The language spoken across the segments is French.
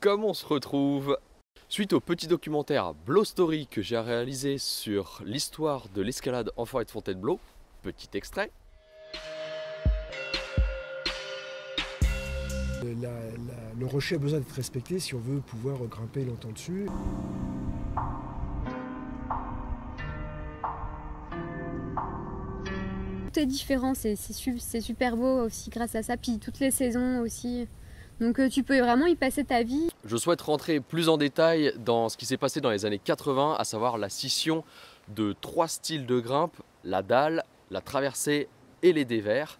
comme on se retrouve. Suite au petit documentaire Blow Story que j'ai réalisé sur l'histoire de l'escalade en forêt de Fontainebleau, petit extrait. Le rocher a besoin d'être respecté si on veut pouvoir grimper longtemps dessus. Tout est différent, c'est super beau aussi grâce à ça, puis toutes les saisons aussi. Donc tu peux vraiment y passer ta vie. Je souhaite rentrer plus en détail dans ce qui s'est passé dans les années 80, à savoir la scission de 3 styles de grimpe, la dalle, la traversée et les dévers.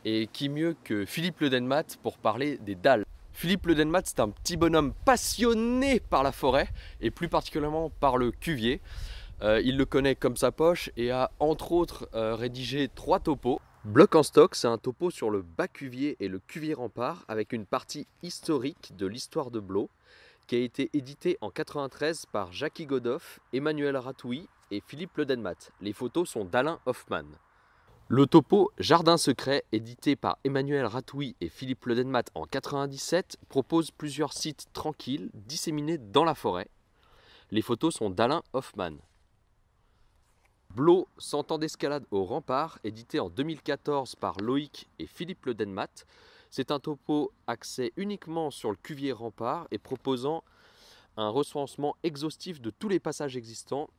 Et qui mieux que Philippe Le Denmat pour parler des dalles. Philippe Le Denmat, c'est un petit bonhomme passionné par la forêt et plus particulièrement par le cuvier. Il le connaît comme sa poche et a entre autres rédigé 3 topos. Bloc en stock, c'est un topo sur le bas cuvier et le cuvier rempart avec une partie historique de l'histoire de Blow qui a été édité en 93 par Jackie Godoff, Emmanuel Ratouy et Philippe Le Denmat. Les photos sont d'Alain Hoffman. Le topo Jardin secret, édité par Emmanuel Ratouy et Philippe Le Denmat en 97, propose plusieurs sites tranquilles disséminés dans la forêt. Les photos sont d'Alain Hoffman. Blow 100 ans d'escalade au rempart, édité en 2014 par Loïc et Philippe Le Denmat. C'est un topo axé uniquement sur le cuvier rempart et proposant un recensement exhaustif de tous les passages existants.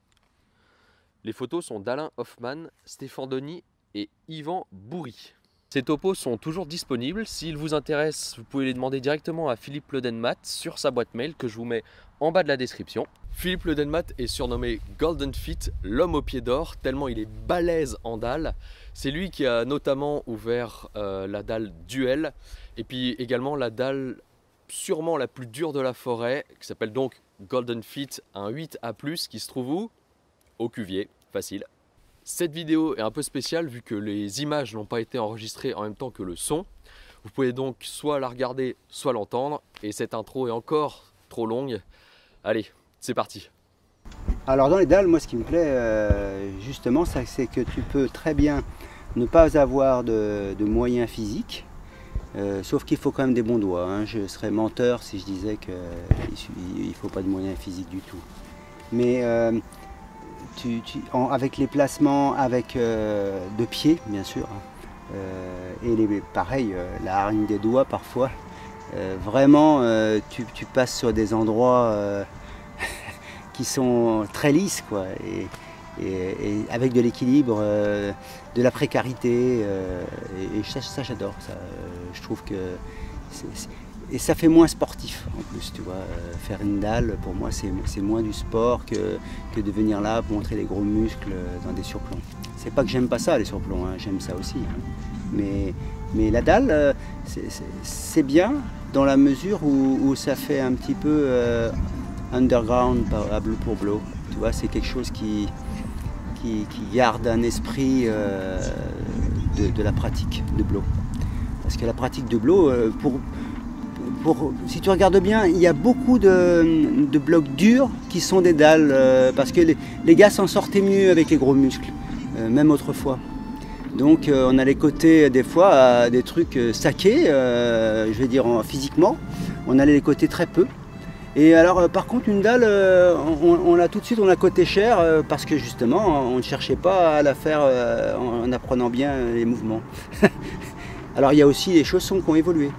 Les photos sont d'Alain Hoffman, Stéphane Denis et Yvan Bourri. Ces topos sont toujours disponibles. S'ils vous intéressent, vous pouvez les demander directement à Philippe Le Denmat sur sa boîte mail que je vous mets en bas de la description. Philippe Le Denmat est surnommé Golden Feet, l'homme au pied d'or, tellement il est balèze en dalle. C'est lui qui a notamment ouvert la dalle Duel et puis également la dalle sûrement la plus dure de la forêt qui s'appelle donc Golden Feet, un 8A+, qui se trouve où? Au Cuvier, facile. Cette vidéo est un peu spéciale vu que les images n'ont pas été enregistrées en même temps que le son. Vous pouvez donc soit la regarder, soit l'entendre. Et cette intro est encore trop longue. Allez, c'est parti. Alors dans les dalles, moi ce qui me plaît justement, c'est que tu peux très bien ne pas avoir de moyens physiques. Sauf qu'il faut quand même des bons doigts. Hein. Je serais menteur si je disais qu'il ne faut pas de moyens physiques du tout. Mais avec les placements, avec de pied bien sûr, et pareil, la hargne des doigts parfois, vraiment tu passes sur des endroits qui sont très lisses quoi, et avec de l'équilibre, de la précarité, et ça j'adore, ça, je trouve que et ça fait moins sportif en plus, tu vois. Faire une dalle, pour moi, c'est moins du sport que de venir là pour montrer les gros muscles dans des surplombs. C'est pas que j'aime pas ça, les surplombs, hein, j'aime ça aussi. Hein. Mais la dalle, c'est bien dans la mesure où ça fait un petit peu underground pour Blow. Tu vois, c'est quelque chose qui garde un esprit de la pratique de Blow. Parce que la pratique de Blow, si tu regardes bien, il y a beaucoup de blocs durs qui sont des dalles, parce que les gars s'en sortaient mieux avec les gros muscles, même autrefois. Donc on a les côtés, des fois, des trucs saqués, je vais dire physiquement, on a les côtés très peu. Et alors par contre une dalle, on a tout de suite, on a côté cher, parce que justement on ne cherchait pas à la faire en apprenant bien les mouvements. Alors il y a aussi des chaussons qui ont évolué.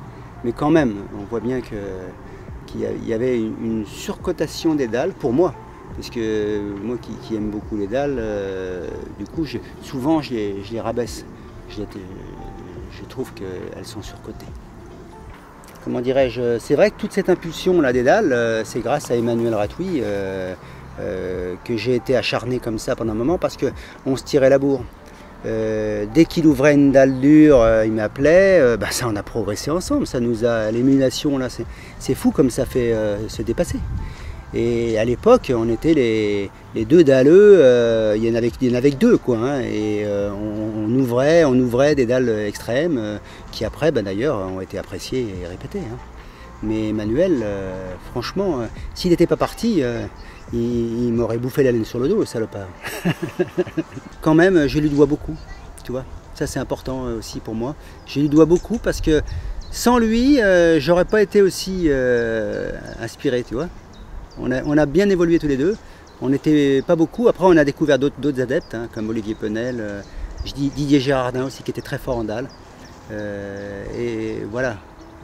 Mais quand même, on voit bien qu'il y avait une surcotation des dalles, pour moi. Parce que moi qui aime beaucoup les dalles, du coup, souvent je les rabaisse. Je trouve qu'elles sont surcotées. Comment dirais-je? C'est vrai que toute cette impulsion là des dalles, c'est grâce à Emmanuel Ratouy que j'ai été acharné comme ça pendant un moment, parce qu'on se tirait la bourre. Dès qu'il ouvrait une dalle dure, il m'appelait, ça on a progressé ensemble, ça nous a, l'émulation là, c'est fou comme ça fait se dépasser. Et à l'époque, on était les deux dalleux, il y en avait que deux quoi, hein, et on ouvrait des dalles extrêmes qui après, d'ailleurs, ont été appréciées et répétées. Hein. Mais Emmanuel, franchement, s'il n'était pas parti, il m'aurait bouffé la laine sur le dos, le salopard. Quand même, je lui dois beaucoup, tu vois. Ça, c'est important aussi pour moi. Je lui dois beaucoup parce que Sans lui, j'aurais pas été aussi inspiré, tu vois. On a bien évolué tous les deux. On n'était pas beaucoup. Après, on a découvert d'autres adeptes, hein, comme Olivier Penel, Didier Gérardin aussi, qui était très fort en dalle. Et voilà.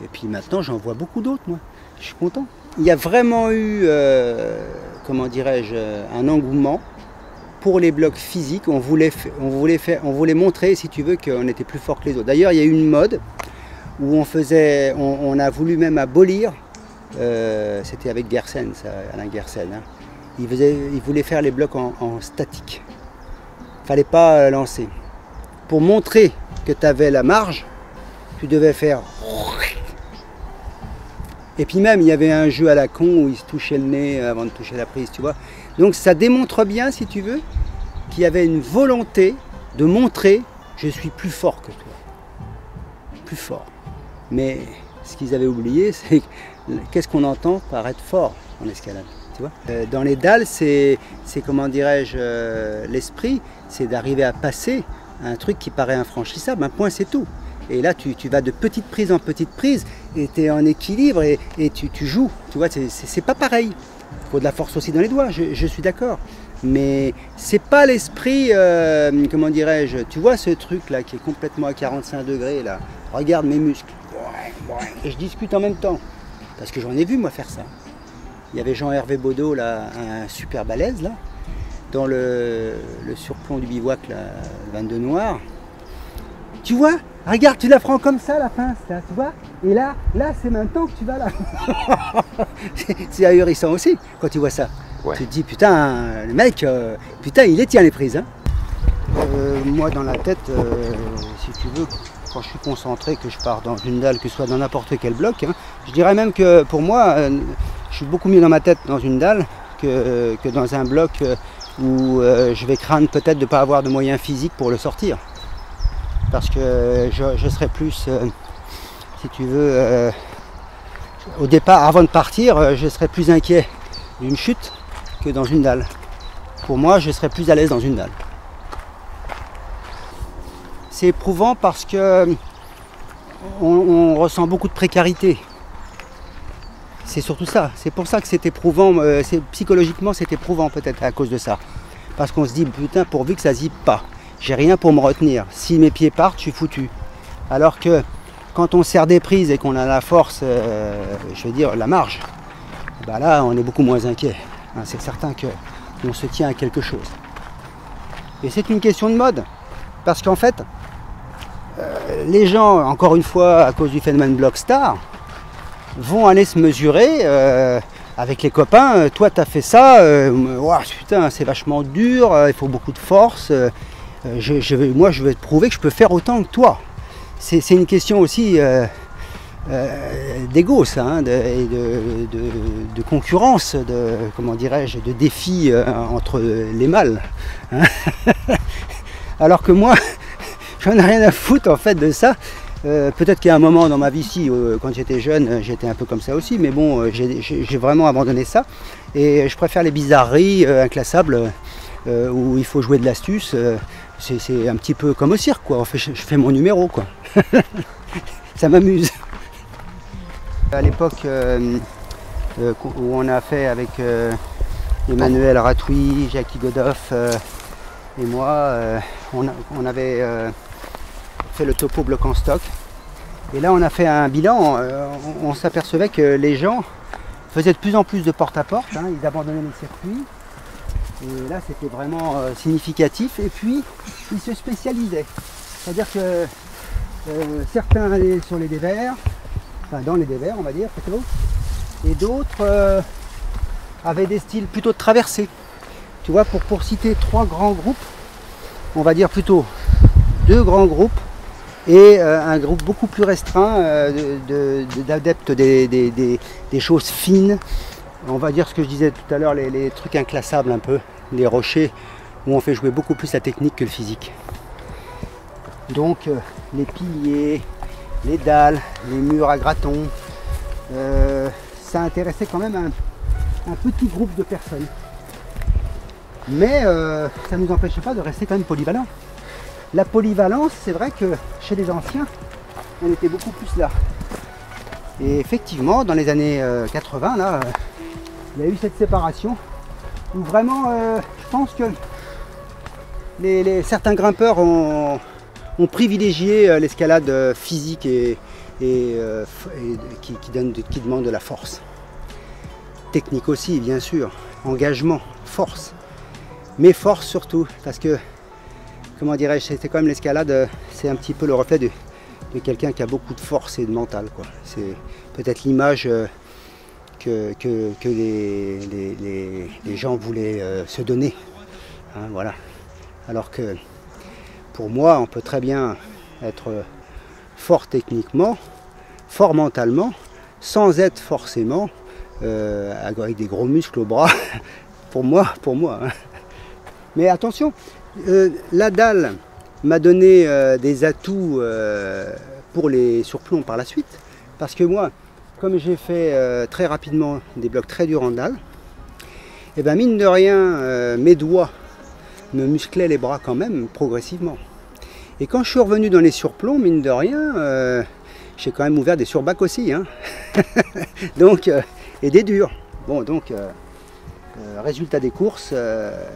Et puis maintenant, j'en vois beaucoup d'autres, moi. Je suis content. Il y a vraiment eu, comment dirais-je, un engouement pour les blocs physiques. On voulait montrer, si tu veux, qu'on était plus fort que les autres. D'ailleurs, il y a eu une mode où on a voulu même abolir, c'était avec Gersen, ça, Alain Gersen, hein. Il voulait faire les blocs en statique. Il ne fallait pas lancer. Pour montrer que tu avais la marge, tu devais faire... Et puis même, il y avait un jeu à la con où il se touchait le nez avant de toucher la prise, tu vois. Donc ça démontre bien, si tu veux, qu'il y avait une volonté de montrer « je suis plus fort que toi ». Plus fort. Mais ce qu'ils avaient oublié, c'est qu'est-ce qu'on entend par être fort en escalade, tu vois. Dans les dalles, c'est comment dirais-je, l'esprit, c'est d'arriver à passer un truc qui paraît infranchissable, un point c'est tout. Et là, tu vas de petite prise en petite prise, et tu es en équilibre, et tu joues. Tu vois, c'est pas pareil. Il faut de la force aussi dans les doigts, je suis d'accord. Mais c'est pas l'esprit, comment dirais-je, tu vois ce truc-là qui est complètement à 45 degrés, là. Regarde mes muscles. Et je discute en même temps. Parce que j'en ai vu, moi, faire ça. Il y avait Jean-Hervé Baudot, là, un super balèze, là, dans le surplomb du bivouac, là, 22 noir. Tu vois, regarde, tu la prends comme ça, la pince, là, tu vois. Et là c'est maintenant que tu vas là. C'est ahurissant aussi, quand tu vois ça. Ouais. Tu te dis, putain, le mec, putain, il les tient les prises. Hein. Moi, dans la tête, si tu veux, quand je suis concentré, que je pars dans une dalle, que ce soit dans n'importe quel bloc, hein, je dirais même que pour moi, je suis beaucoup mieux dans ma tête dans une dalle que dans un bloc où je vais craindre peut-être de ne pas avoir de moyens physiques pour le sortir. Parce que je serais plus, si tu veux, au départ, avant de partir, je serais plus inquiet d'une chute que dans une dalle. Pour moi, je serais plus à l'aise dans une dalle. C'est éprouvant parce que on ressent beaucoup de précarité. C'est surtout ça. C'est pour ça que c'est éprouvant. Psychologiquement, c'est éprouvant peut-être à cause de ça. Parce qu'on se dit, putain, pourvu que ça zippe pas. J'ai rien pour me retenir. Si mes pieds partent, je suis foutu. Alors que quand on serre des prises et qu'on a la force, je veux dire, la marge, bah là, on est beaucoup moins inquiet. Hein, c'est certain qu'on se tient à quelque chose. Et c'est une question de mode. Parce qu'en fait, les gens, encore une fois, à cause du phénomène Blockstar, vont aller se mesurer avec les copains. Toi, tu as fait ça, wow, putain, c'est vachement dur, il faut beaucoup de force. Moi, je vais te prouver que je peux faire autant que toi. C'est une question aussi d'égo, ça, hein, de concurrence, comment dirais-je, de défi entre les mâles. Hein. Alors que moi, j'en ai rien à foutre en fait de ça. Peut-être qu'il y a un moment dans ma vie, si, quand j'étais jeune, j'étais un peu comme ça aussi, mais bon, j'ai vraiment abandonné ça. Et je préfère les bizarreries inclassables où il faut jouer de l'astuce. C'est un petit peu comme au cirque, quoi. En fait, je fais mon numéro, quoi. Ça m'amuse. À l'époque où on a fait avec Emmanuel Ratouille, Jackie Godoff et moi, on avait fait le topo bloc en stock. Et là, on a fait un bilan. On s'apercevait que les gens faisaient de plus en plus de porte-à-porte. Hein, ils abandonnaient les circuits. Et là, c'était vraiment significatif. Et puis, ils se spécialisaient. C'est-à-dire que certains allaient sur les dévers, enfin dans les dévers, on va dire plutôt. Et d'autres avaient des styles plutôt de traversée. Tu vois, pour citer 3 grands groupes, on va dire plutôt 2 grands groupes et un groupe beaucoup plus restreint d'adeptes des choses fines. On va dire ce que je disais tout à l'heure, les trucs inclassables un peu, les rochers, où on fait jouer beaucoup plus la technique que le physique. Donc les piliers, les dalles, les murs à gratons, ça intéressait quand même un petit groupe de personnes. Mais ça ne nous empêchait pas de rester quand même polyvalent. La polyvalence, c'est vrai que chez les anciens, on était beaucoup plus là. Et effectivement, dans les années 80, là, il y a eu cette séparation où vraiment, je pense que certains grimpeurs ont privilégié l'escalade physique et qui demande de la force. Technique aussi, bien sûr, engagement, force. Mais force surtout, parce que, comment dirais-je, c'est quand même l'escalade, c'est un petit peu le reflet de quelqu'un qui a beaucoup de force et de mental, quoi. C'est peut-être l'image que les gens voulaient se donner. Hein, voilà. Alors que pour moi, on peut très bien être fort techniquement, fort mentalement, sans être forcément avec des gros muscles au bras. pour moi. Hein. Mais attention, la dalle m'a donné des atouts pour les surplombs par la suite. Parce que moi, comme j'ai fait très rapidement des blocs très durs en dalle, et ben mine de rien, mes doigts me musclaient les bras quand même progressivement. Et quand je suis revenu dans les surplombs, mine de rien, j'ai quand même ouvert des surbacs aussi. Hein. Donc, et des durs. Bon, donc, résultat des courses,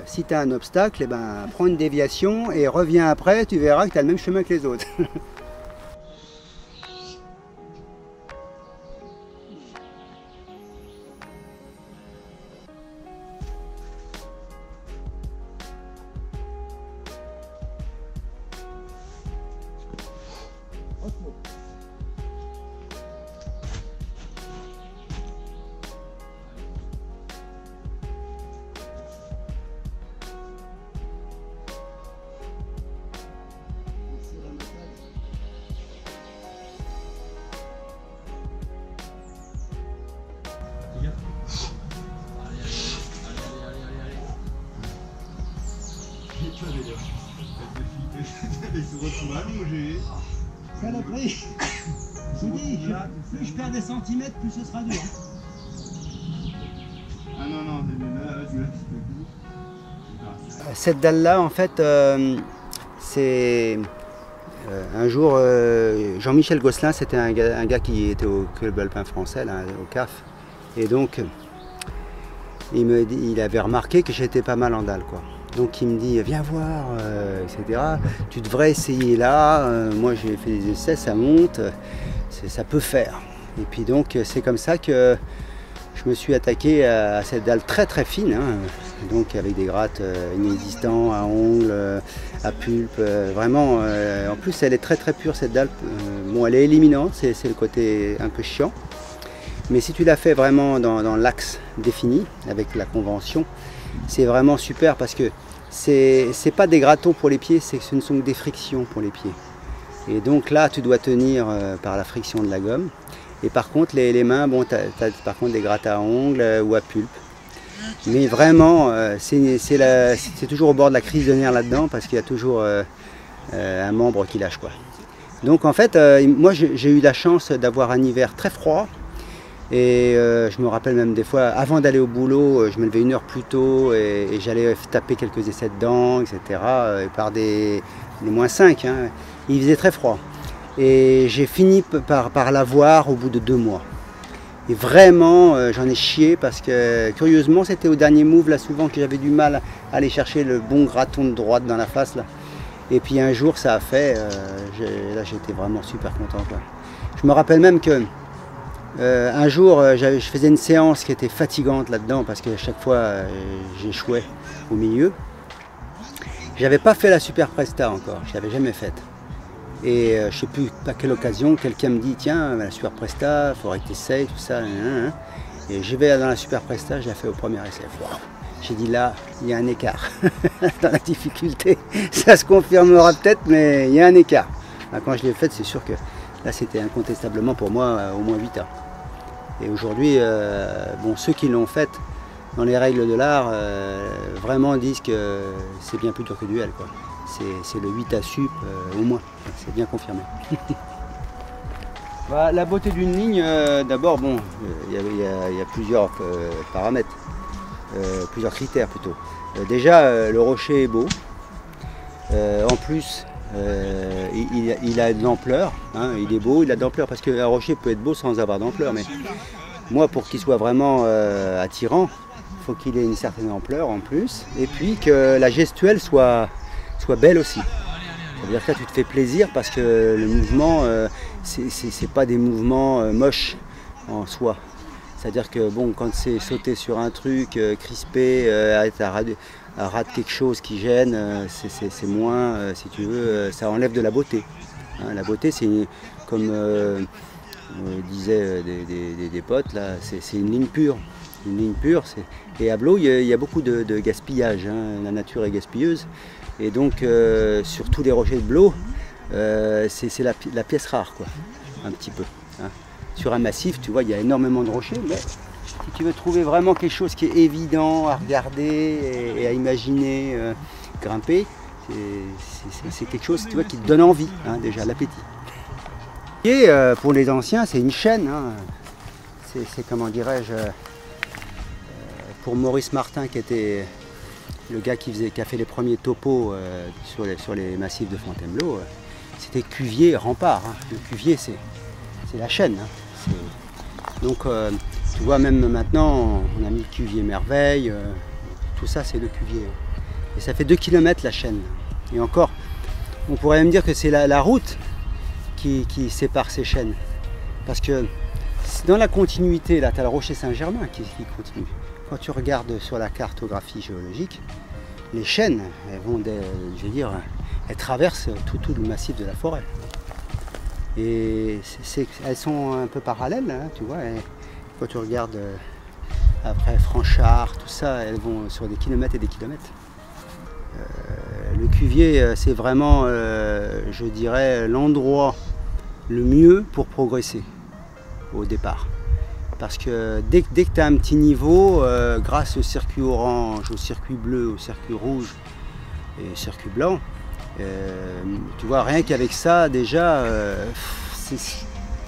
si tu as un obstacle, eh ben, prends une déviation et reviens après, tu verras que tu as le même chemin que les autres. Saloperie. Je vous dis, plus je perds des centimètres, plus ce sera dur. Ah non, cette dalle-là, en fait, c'est un jour, Jean-Michel Gosselin, c'était un gars qui était au Club Alpin Français, là, au CAF. Et donc, il avait remarqué que j'étais pas mal en dalle, quoi. Donc il me dit, viens voir, etc. Tu devrais essayer là. Moi j'ai fait des essais, ça monte, ça peut faire. Et puis donc c'est comme ça que je me suis attaqué à cette dalle très très fine, hein, donc avec des grattes inexistants, à ongles, à pulpe. Vraiment, en plus elle est très très pure cette dalle. Bon, elle est éliminante, c'est le côté un peu chiant. Mais si tu la fais vraiment dans l'axe défini, avec la convention, c'est vraiment super parce que c'est pas des gratons pour les pieds, ce ne sont que des frictions pour les pieds. Et donc là, tu dois tenir par la friction de la gomme. Et par contre, les mains, bon, tu as par contre des grattes à ongles ou à pulpe. Mais vraiment, c'est toujours au bord de la crise de nerfs là-dedans parce qu'il y a toujours un membre qui lâche, quoi. Donc en fait, moi j'ai eu la chance d'avoir un hiver très froid. Et je me rappelle même des fois, avant d'aller au boulot, je me levais 1 heure plus tôt et j'allais taper quelques essais dedans, etc. Par des -5, hein. Il faisait très froid. Et j'ai fini par l'avoir au bout de 2 mois. Et vraiment, j'en ai chié parce que, curieusement, c'était au dernier move, là, souvent, que j'avais du mal à aller chercher le bon graton de droite dans la face, là. Et puis un jour, ça a fait, là, j'étais vraiment super content, quoi. Je me rappelle même que un jour, je faisais une séance qui était fatigante là-dedans parce qu'à chaque fois, j'échouais au milieu. J'avais pas fait la Super Presta encore, je l'avais jamais faite. Et je sais plus à quelle occasion, quelqu'un me dit, tiens, la Super Presta, il faudrait que tu essayes, tout ça. Et je vais dans la Super Presta, je l'ai fait au premier essai. Wow. J'ai dit là, il y a un écart dans la difficulté. Ça se confirmera peut-être, mais il y a un écart. Quand je l'ai faite, c'est sûr que là, c'était incontestablement pour moi au moins 8 ans. Et aujourd'hui, bon, ceux qui l'ont faite dans les règles de l'art vraiment disent que c'est bien plus dur que duel, quoi. C'est le 8 à sup au moins, c'est bien confirmé. Bah, la beauté d'une ligne, d'abord, bon, il y a plusieurs paramètres, plusieurs critères plutôt. Déjà, le rocher est beau. En plus, Il a de l'ampleur, hein, il est beau, il a de l'ampleur, parce qu'un rocher peut être beau sans avoir d'ampleur, mais moi, pour qu'il soit vraiment attirant, il faut qu'il ait une certaine ampleur en plus, et puis que la gestuelle soit belle aussi. C'est-à-dire que là, tu te fais plaisir parce que le mouvement, c'est pas des mouvements moches en soi. C'est-à-dire que bon, quand c'est sauter sur un truc, crispé, à rate quelque chose qui gêne, c'est moins, si tu veux, ça enlève de la beauté. Hein, la beauté, c'est comme disaient des potes, là, c'est une ligne pure. Une ligne pure. Et à Blot, il y a beaucoup de gaspillage. Hein, la nature est gaspilleuse. Et donc, sur tous les rochers de Blot, c'est la pièce rare, quoi, un petit peu. Hein. Sur un massif, tu vois, il y a énormément de rochers, mais si tu veux trouver vraiment quelque chose qui est évident à regarder et à imaginer grimper, c'est quelque chose, tu vois, qui te donne envie, hein, déjà, l'appétit. Et pour les anciens, c'est une chaîne. Hein. C'est comment dirais-je, pour Maurice Martin, qui était le gars qui a fait les premiers topos sur les massifs de Fontainebleau, c'était Cuvier Rempart. Hein. Le Cuvier, c'est la chaîne. Hein. Donc, tu vois, même maintenant, on a mis le Cuvier Merveille, tout ça, c'est le Cuvier. Et ça fait 2 km la chaîne. Et encore, on pourrait même dire que c'est la route qui sépare ces chaînes. Parce que dans la continuité, là, tu as le Rocher Saint-Germain qui continue. Quand tu regardes sur la cartographie géologique, les chaînes, elles vont, je veux dire, elles traversent tout le massif de la forêt. Et elles sont un peu parallèles, hein, tu vois. Et quand tu regardes après Franchard, tout ça, elles vont sur des kilomètres et des kilomètres. Le Cuvier, c'est vraiment, je dirais, l'endroit le mieux pour progresser au départ. Parce que dès que tu as un petit niveau, grâce au circuit orange, au circuit bleu, au circuit rouge et au circuit blanc, tu vois, rien qu'avec ça, déjà,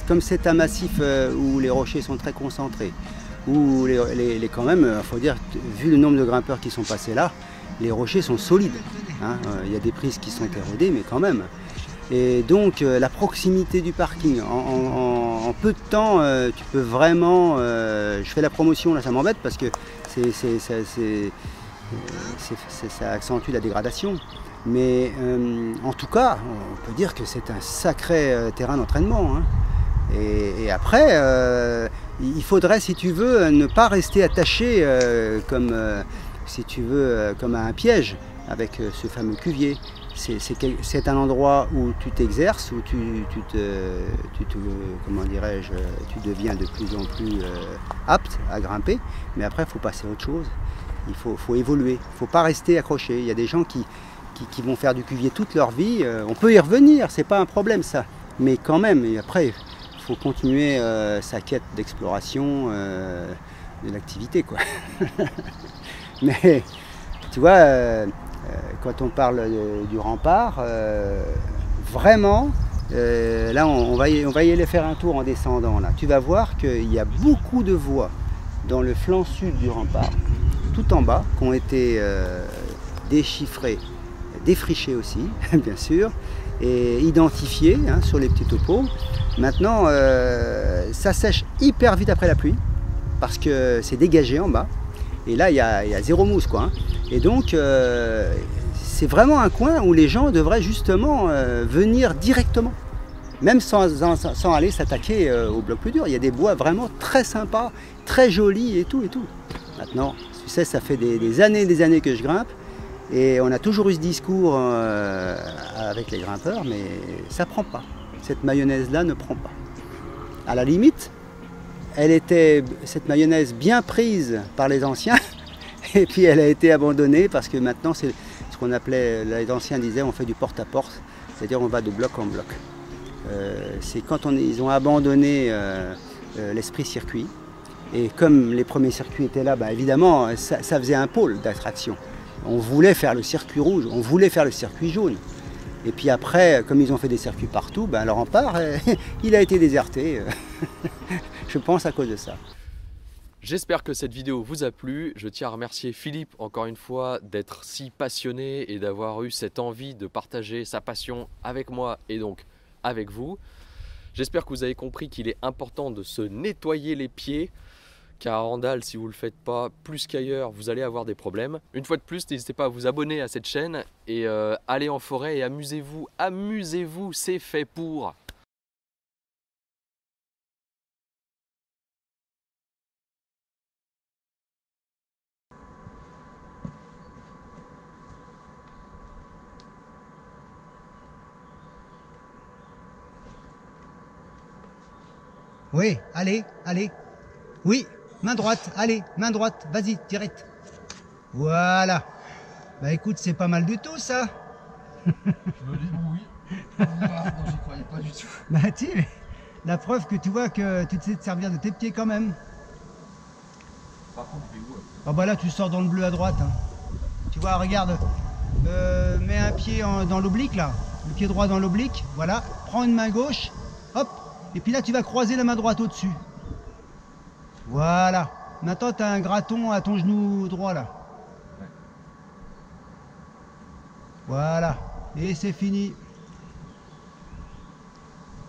comme c'est un massif où les rochers sont très concentrés, où quand même, il faut dire, vu le nombre de grimpeurs qui sont passés là, les rochers sont solides. Hein, y a des prises qui sont érodées, mais quand même. Et donc, la proximité du parking, en peu de temps, tu peux vraiment... je fais la promotion, là, ça m'embête parce que ça accentue la dégradation. Mais en tout cas, on peut dire que c'est un sacré terrain d'entraînement. Hein. Et après, il faudrait, si tu veux, ne pas rester attaché comme, si tu veux, comme à un piège avec ce fameux Cuvier. C'est un endroit où tu t'exerces, où comment dirais-je, tu deviens de plus en plus apte à grimper. Mais après, il faut passer à autre chose. Il faut évoluer. Il ne faut pas rester accroché. Il y a des gens qui vont faire du Cuvier toute leur vie. On peut y revenir, c'est pas un problème ça. Mais quand même, et après, il faut continuer sa quête d'exploration de l'activité, quoi. Mais tu vois, quand on parle du rempart, vraiment, là on va y aller faire un tour en descendant. Là. Tu vas voir qu'il y a beaucoup de voies dans le flanc sud du rempart, tout en bas, qui ont été déchiffrées, défrichées aussi, bien sûr, et identifiées hein, sur les petits topos. Maintenant, ça sèche hyper vite après la pluie, parce que c'est dégagé en bas. Et là, il y a zéro mousse, quoi. Hein. Et donc, c'est vraiment un coin où les gens devraient justement venir directement, même sans aller s'attaquer au bloc plus dur. Il y a des bois vraiment très sympas, très jolis et tout et tout. Maintenant, tu sais, ça fait des années que je grimpe et on a toujours eu ce discours avec les grimpeurs, mais ça prend pas. Cette mayonnaise-là ne prend pas. À la limite, elle était, cette mayonnaise, bien prise par les anciens et puis elle a été abandonnée parce que maintenant c'est ce qu'on appelait, les anciens disaient, on fait du porte-à-porte, c'est-à-dire on va de bloc en bloc. C'est quand ils ont abandonné l'esprit circuit et comme les premiers circuits étaient là, bah, évidemment ça faisait un pôle d'attraction. On voulait faire le circuit rouge, on voulait faire le circuit jaune. Et puis après, comme ils ont fait des circuits partout, ben, le rempart, il a été déserté. Je pense à cause de ça. J'espère que cette vidéo vous a plu. Je tiens à remercier Philippe encore une fois d'être si passionné et d'avoir eu cette envie de partager sa passion avec moi et donc avec vous. J'espère que vous avez compris qu'il est important de se nettoyer les pieds, car à Randal, si vous ne le faites pas plus qu'ailleurs, vous allez avoir des problèmes. Une fois de plus, n'hésitez pas à vous abonner à cette chaîne et allez en forêt et amusez-vous. Amusez-vous, c'est fait pour. Oui, allez, allez. Oui, main droite, allez, main droite, vas-y, direct. Voilà. Bah écoute, c'est pas mal du tout ça. Je me débrouille. Ah, non, j'y croyais pas du tout. Bah tu sais, la preuve que tu vois que tu sais te servir de tes pieds quand même. Par contre, je vais où? Ah bah là tu sors dans le bleu à droite. Hein. Tu vois, regarde. Mets un pied dans l'oblique là. Le pied droit dans l'oblique. Voilà. Prends une main gauche. Hop. Et puis là tu vas croiser la main droite au-dessus. Voilà. Maintenant tu as un graton à ton genou droit là. Ouais. Voilà. Et c'est fini.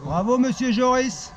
Bravo monsieur Joris.